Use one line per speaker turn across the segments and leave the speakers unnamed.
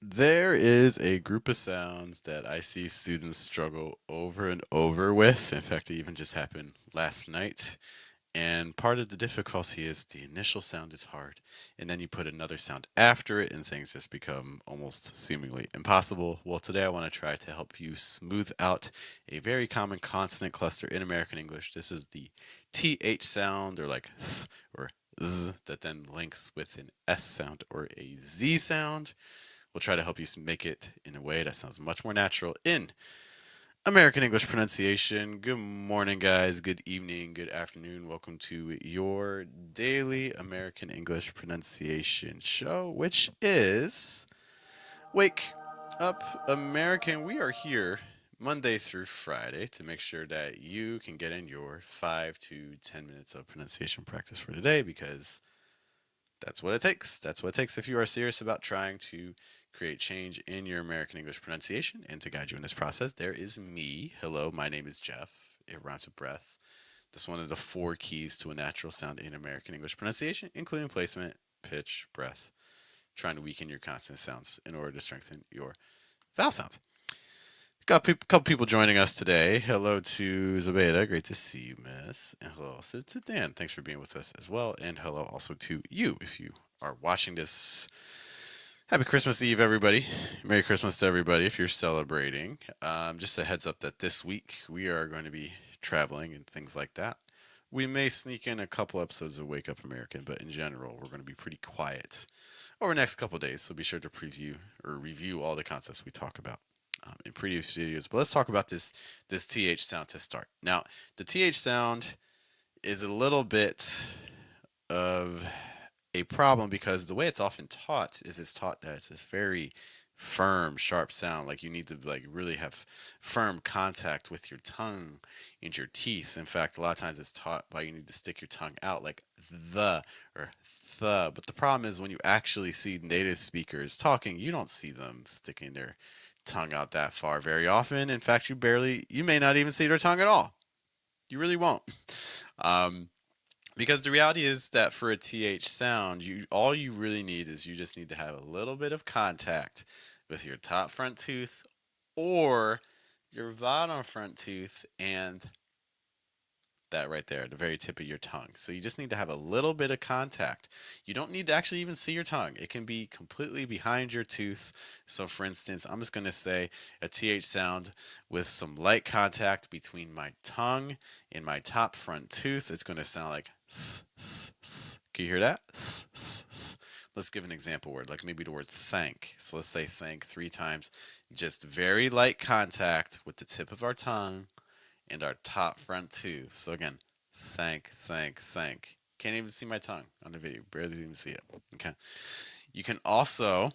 There is a group of sounds that I see students struggle over and over with. In fact, it even just happened last night. And part of the difficulty is the initial sound is hard, and then you put another sound after it, and things just become almost seemingly impossible. Well, today I want to try to help you smooth out a very common consonant cluster in American English. This is the TH sound, or like th or th, that then links with an S sound or a Z sound. We'll try to help you make it in a way that sounds much more natural in American English pronunciation. Good morning, guys. Good evening. Good afternoon. Welcome to your daily American English pronunciation show, which is Wake Up American. We are here Monday through Friday to make sure that you can get in your 5 to 10 minutes of pronunciation practice for today because that's what it takes. That's what it takes if you are serious about trying to create change in your American English pronunciation. And to guide you in this process, there is me. Hello, my name is Jeff. It rhymes with breath. That's one of the four keys to a natural sound in American English pronunciation, including placement, pitch, breath, trying to weaken your consonant sounds in order to strengthen your vowel sounds. Got a couple people joining us today. Hello to Zabeda. Great to see you, miss. And hello also to Dan. Thanks for being with us as well. And hello also to you if you are watching this. Happy Christmas Eve, everybody. Merry Christmas to everybody if you're celebrating. Just a heads up that this week we are going to be traveling and things like that. We may sneak in a couple episodes of Wake Up American, but in general, we're going to be pretty quiet over the next couple days. So be sure to preview or review all the concepts we talk about in previous videos. But let's talk about this TH sound to start. Now, the TH sound is a little bit of a problem because the way it's often taught is it's taught that it's this very firm, sharp sound. Like you need to like really have firm contact with your tongue and your teeth. In fact, a lot of times it's taught by you need to stick your tongue out like the or the. But the problem is when you actually see native speakers talking, you don't see them sticking their tongue out that far very often. In fact, you may not even see their tongue at all. You really won't. Um, because the reality is that for a th sound, you all you really need is you just need to have a little bit of contact with your top front tooth or your bottom front tooth and that right there, the very tip of your tongue. So you just need to have a little bit of contact. You don't need to actually even see your tongue. It can be completely behind your tooth. So for instance, I'm just going to say a th sound with some light contact between my tongue and my top front tooth. It's going to sound like can you hear that? Let's give an example word, like maybe the word thank. So let's say thank 3 times. Just very light contact with the tip of our tongue and our top front tooth. So again, thank, thank, thank. Can't even see my tongue on the video. Barely even see it. Okay. You can also,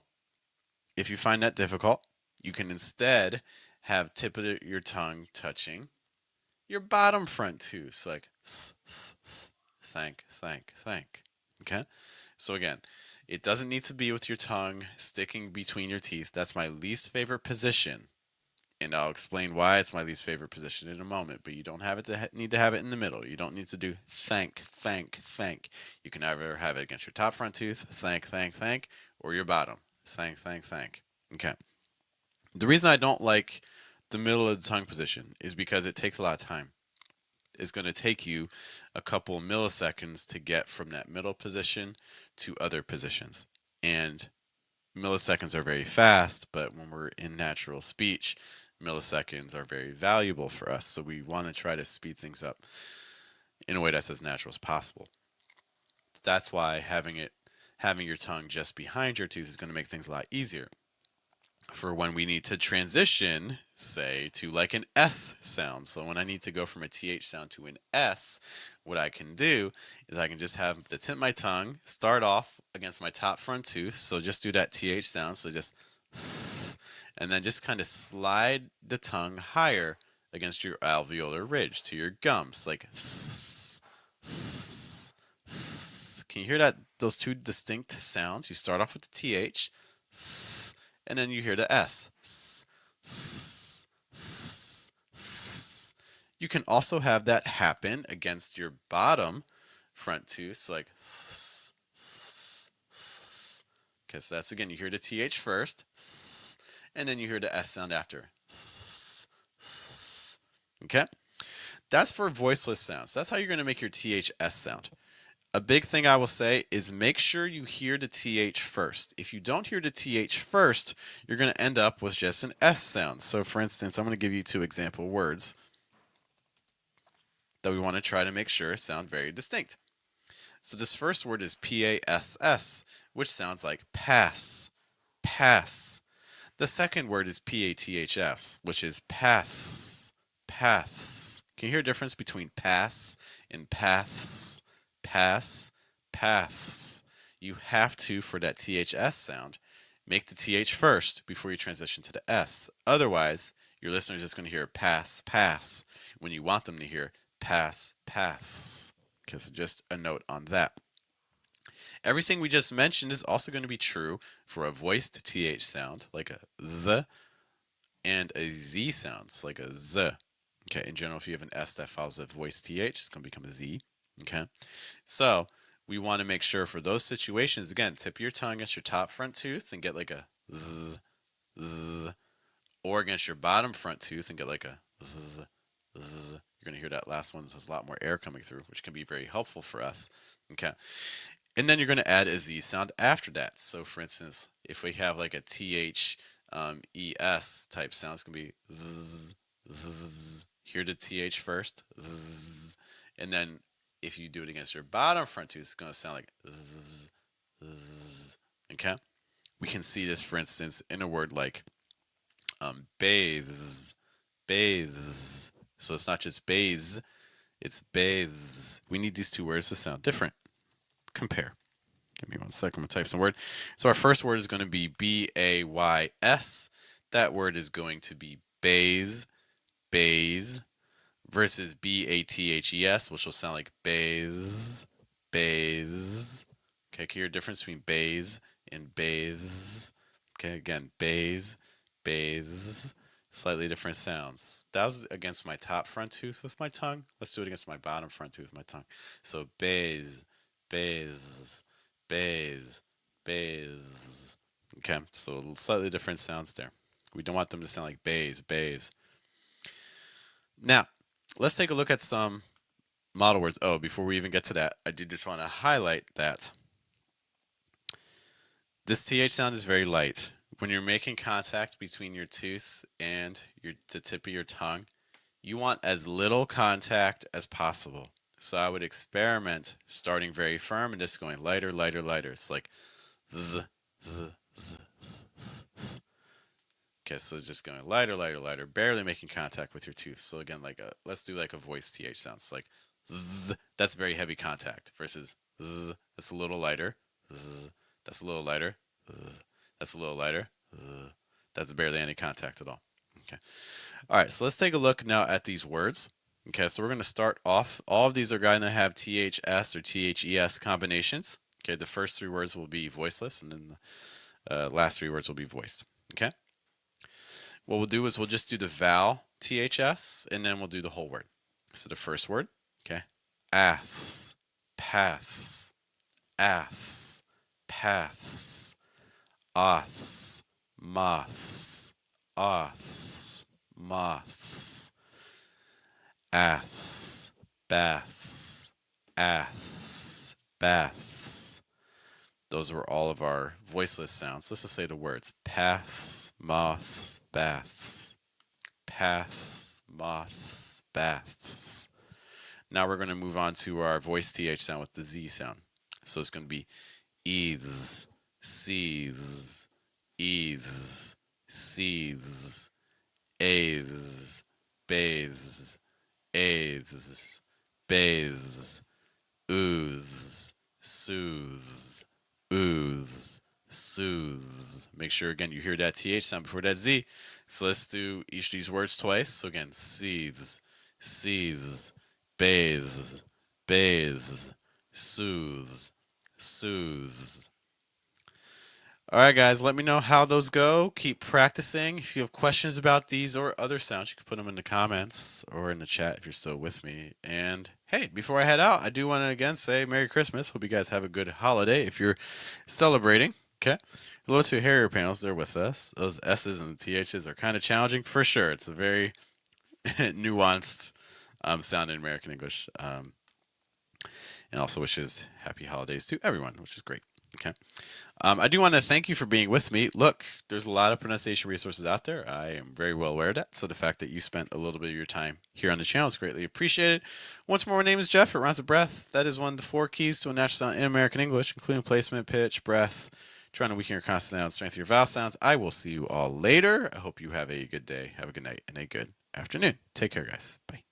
if you find that difficult, you can instead have tip of your tongue touching your bottom front tooth. So like thank, thank, thank. Okay. So again, it doesn't need to be with your tongue sticking between your teeth. That's my least favorite position. And I'll explain why it's my least favorite position in a moment. But you don't have it to need to have it in the middle. You don't need to do thank, thank, thank. You can either have it against your top front tooth, thank, thank, thank, or your bottom, thank, thank, thank. Okay. The reason I don't like the middle of the tongue position is because it takes a lot of time. It's going to take you a couple milliseconds to get from that middle position to other positions. And milliseconds are very fast, but when we're in natural speech, milliseconds are very valuable for us. So we want to try to speed things up in a way that's as natural as possible. That's why having your tongue just behind your tooth is going to make things a lot easier. For when we need to transition, say, to like an S sound. So when I need to go from a TH sound to an S, what I can do is I can just have the tip of my tongue start off against my top front tooth. So just do that TH sound. So just, and then just kind of slide the tongue higher against your alveolar ridge to your gums. Like, can you hear that? Those two distinct sounds. You start off with the TH and then you hear the S. You can also have that happen against your bottom front tooth, like, Okay, so that's again, you hear the TH first, and then you hear the S sound after. Okay? That's for voiceless sounds. That's how you're going to make your THS sound. A big thing I will say is make sure you hear the TH first. If you don't hear the TH first, you're going to end up with just an S sound. So for instance, I'm going to give you 2 example words that we want to try to make sure sound very distinct. So this first word is PASS, which sounds like pass, pass. The second word is PATHS, which is paths, paths. Can you hear a difference between pass and paths? Pass, paths. You have to, for that THS sound, make the TH first before you transition to the S. Otherwise, your listener is just going to hear pass, pass, when you want them to hear pass, paths. Okay, so just a note on that. Everything we just mentioned is also going to be true for a voiced TH sound, like a the, and a Z sounds, like a z. Okay, in general, if you have an S that follows a voiced TH, it's going to become a Z. Okay, so we want to make sure for those situations, again, tip your tongue against your top front tooth and get like a th, or against your bottom front tooth and get like a th. You're going to hear that last one. There's a lot more air coming through, which can be very helpful for us. Okay. And then you're going to add a Z sound after that. So for instance, if we have like a TH ES type sound, it's going to be zzz, zzz. Hear the TH first. Zzz. And then if you do it against your bottom front tooth, it's going to sound like zzz, zzz. Okay? We can see this, for instance, in a word like bathes, bathes. So it's not just bathes, it's bathes. We need these 2 words to sound different. Compare. Give me 1 second. I'm going to type some word. So our first word is going to be B-A-Y-S. That word is going to be bathes, bathes, versus B-A-T-H-E-S, which will sound like bathes, bathes. Okay, can you hear a difference between bathes and bathes? Okay, again, bathes, bathes. Slightly different sounds. That was against my top front tooth with my tongue. Let's do it against my bottom front tooth with my tongue. So bathes, bathes, bathes, bathes. Okay, so slightly different sounds there. We don't want them to sound like bathes, bathes. Now, let's take a look at some model words. Oh, before we even get to that, I did just want to highlight that this TH sound is very light. When you're making contact between your tooth and the tip of your tongue, you want as little contact as possible. So I would experiment starting very firm and just going lighter, lighter, lighter. It's like the. Okay, so it's just going lighter, lighter, lighter, barely making contact with your tooth. So again, like let's do like a voice TH sound. It's like that's very heavy contact versus that's a little lighter. That's a little lighter. That's a little lighter. That's barely any contact at all. Okay. All right, so let's take a look now at these words. Okay, so we're going to start off. All of these are going to have THS or THES combinations. Okay, the first 3 words will be voiceless, and then the last 3 words will be voiced. Okay. What we'll do is we'll just do the vowel THS, and then we'll do the whole word. So the first word, okay, aths, paths, aths, paths, oths, moths, oths, moths, aths, baths, aths, baths. Those were all of our voiceless sounds. Let's just say the words paths, moths, baths. Paths, moths, baths. Now we're going to move on to our voice TH sound with the Z sound. So it's going to be eaths, seethes, eaths, seethes, athes, bathes, athes, bathes, ooths, soothes, ooths, soothes. Make sure again you hear that TH sound before that Z. So let's do each of these words twice. So again, seethes, seethes, bathes, bathes, soothes, soothes. All right, guys, let me know how those go. Keep practicing. If you have questions about these or other sounds, you can put them in the comments or in the chat if you're still with me. And hey, before I head out, I do want to again say Merry Christmas. Hope you guys have a good holiday if you're celebrating. Okay. Hello to Harrier panels. They're with us. Those S's and THs are kind of challenging for sure. It's a very nuanced sound in American English. And also wishes happy holidays to everyone, which is great. Okay. I do want to thank you for being with me. Look, there's a lot of pronunciation resources out there. I am very well aware of that. So the fact that you spent a little bit of your time here on the channel is greatly appreciated. Once more, my name is Jeff. It rhymes with breath. That is one of the 4 keys to a natural sound in American English, including placement, pitch, breath, trying to weaken your consonant sounds, strengthen your vowel sounds. I will see you all later. I hope you have a good day, have a good night, and a good afternoon. Take care, guys. Bye.